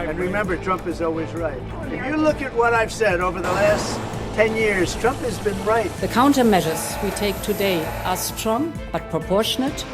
And remember, Trump is always right. If you look at what I've said over the last 10 years, Trump has been right. The countermeasures we take today are strong but proportionate